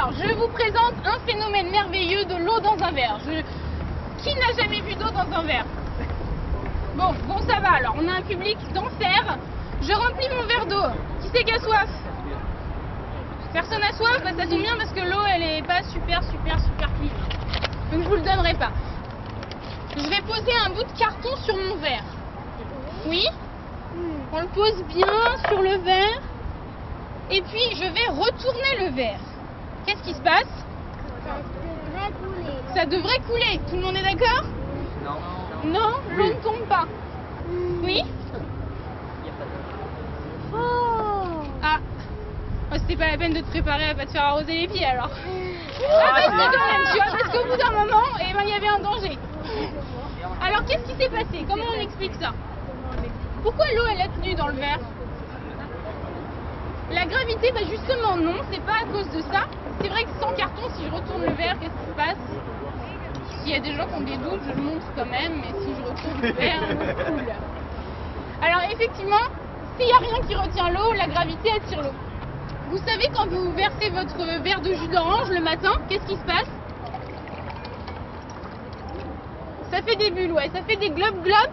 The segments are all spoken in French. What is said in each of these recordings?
Alors, je vous présente un phénomène merveilleux de l'eau dans un verre. Qui n'a jamais vu d'eau dans un verre? Bon, ça va. Alors, on a un public d'enfer. Je remplis mon verre d'eau. Qui c'est qui a soif? Personne n'a soif? Bah, ça tombe bien parce que l'eau, elle est pas super clean. Donc, je vous le donnerai pas. Je vais poser un bout de carton sur mon verre. Oui? On le pose bien sur le verre. Et puis, je vais retourner le verre. Qu'est-ce qui se passe? Ça devrait couler. Tout le monde est d'accord? Non. Non, l'eau ne tombe pas. Oui? Ah, c'était pas la peine de te préparer à pas te faire arroser les pieds alors. Ah bah si quand même, tu vois, parce qu'au bout d'un moment, il y avait un danger. Alors qu'est-ce qui s'est passé? Comment on explique ça? Pourquoi l'eau elle a tenu dans le verre? La gravité, bah justement non, c'est pas à cause de ça. C'est vrai que sans carton, si je retourne le verre, qu'est-ce qui se passe? S'il y a des gens qui ont des doutes, je le montre quand même, mais si je retourne le verre, c'est cool. Alors effectivement, s'il n'y a rien qui retient l'eau, la gravité attire l'eau. Vous savez quand vous versez votre verre de jus d'orange le matin, qu'est-ce qui se passe? Ça fait des bulles, ouais, ça fait des glop-glop.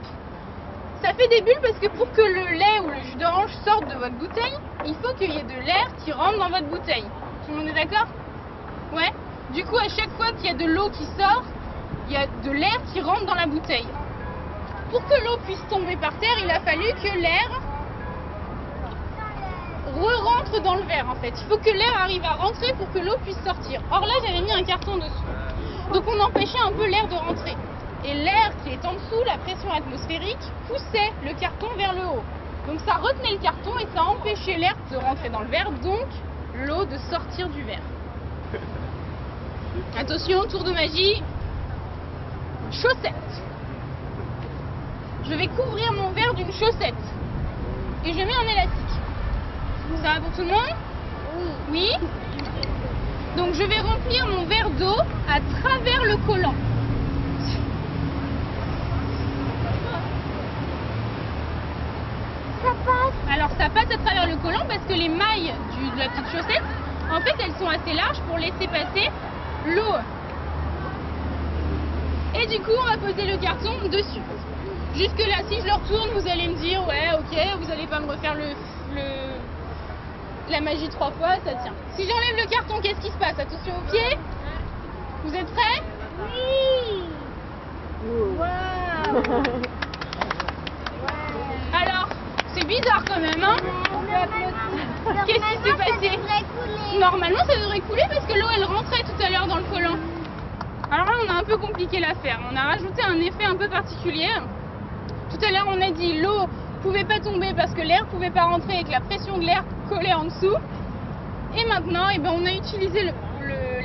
Ça fait des bulles parce que pour que le lait ou le jus d'orange sorte de votre bouteille, il faut qu'il y ait de l'air qui rentre dans votre bouteille. Tout le monde est d'accord? Ouais. Du coup, à chaque fois qu'il y a de l'eau qui sort, il y a de l'air qui rentre dans la bouteille. Pour que l'eau puisse tomber par terre, il a fallu que l'air re-rentre dans le verre en fait. Il faut que l'air arrive à rentrer pour que l'eau puisse sortir. Or là, j'avais mis un carton dessus. Donc on empêchait un peu l'air de rentrer. Et l'air qui est en dessous, la pression atmosphérique, poussait le carton vers le haut. Donc ça retenait le carton et ça empêchait l'air de rentrer dans le verre, donc l'eau de sortir du verre. Attention, tour de magie. Chaussette. Je vais couvrir mon verre d'une chaussette. Et je mets un élastique. Ça va pour tout le monde? Oui. Donc je vais remplir mon verre d'eau à travers le collant. Ça passe. Alors ça passe à travers le collant parce que les mailles de la petite chaussette, en fait elles sont assez larges pour laisser passer l'eau. Et du coup on va poser le carton dessus. Jusque là, si je le retourne, vous allez me dire ouais ok, vous n'allez pas me refaire la magie 3 fois, ça tient. Si j'enlève le carton, qu'est-ce qui se passe? Attention aux pieds. Vous êtes prêts? Oui. Wow. Alors, c'est bizarre quand même, hein? Qu'est-ce qui s'est passé? Normalement, ça devrait couler parce que l'eau, elle rentrait tout à l'heure dans le collant. Alors là, on a un peu compliqué l'affaire. On a rajouté un effet un peu particulier. Tout à l'heure, on a dit l'eau pouvait pas tomber parce que l'air pouvait pas rentrer et que la pression de l'air collait en dessous. Et maintenant, on a utilisé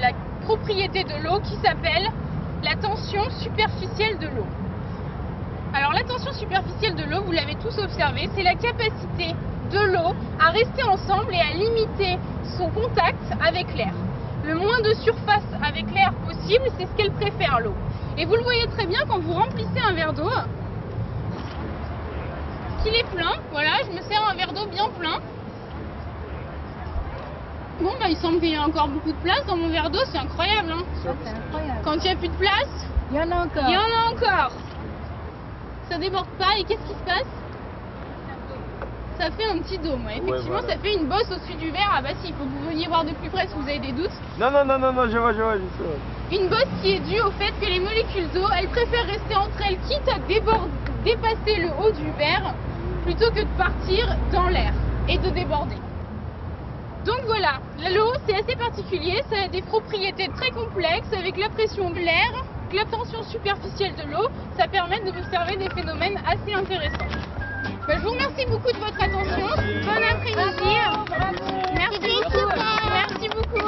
la propriété de l'eau qui s'appelle la tension superficielle de l'eau. Alors la tension superficielle de l'eau, vous l'avez tous observé, c'est la capacité de l'eau à rester ensemble et à limiter son contact avec l'air. Le moins de surface avec l'air possible, c'est ce qu'elle préfère l'eau. Et vous le voyez très bien quand vous remplissez un verre d'eau, qu'il est plein, voilà, je me sers un verre d'eau bien plein. Bon, bah, il semble qu'il y a encore beaucoup de place dans mon verre d'eau, c'est incroyable, hein. C'est incroyable. Quand il n'y a plus de place, il y en a encore. Il y en a encore. Ça déborde pas et qu'est-ce qui se passe? Ça fait un petit dôme, ouais. Effectivement, Ouais, voilà. Ça fait une bosse au-dessus du verre. Ah bah si, il faut que vous veniez voir de plus près si vous avez des doutes. Non, je vois, je sais. Une bosse qui est due au fait que les molécules d'eau, elles préfèrent rester entre elles, quitte à dépasser le haut du verre, plutôt que de partir dans l'air et de déborder. Donc voilà, l'eau c'est assez particulier, ça a des propriétés très complexes avec la pression de l'air, la tension superficielle de l'eau, ça permet d'observer des phénomènes assez intéressants. Je vous remercie beaucoup de votre attention, bon après-midi, merci beaucoup.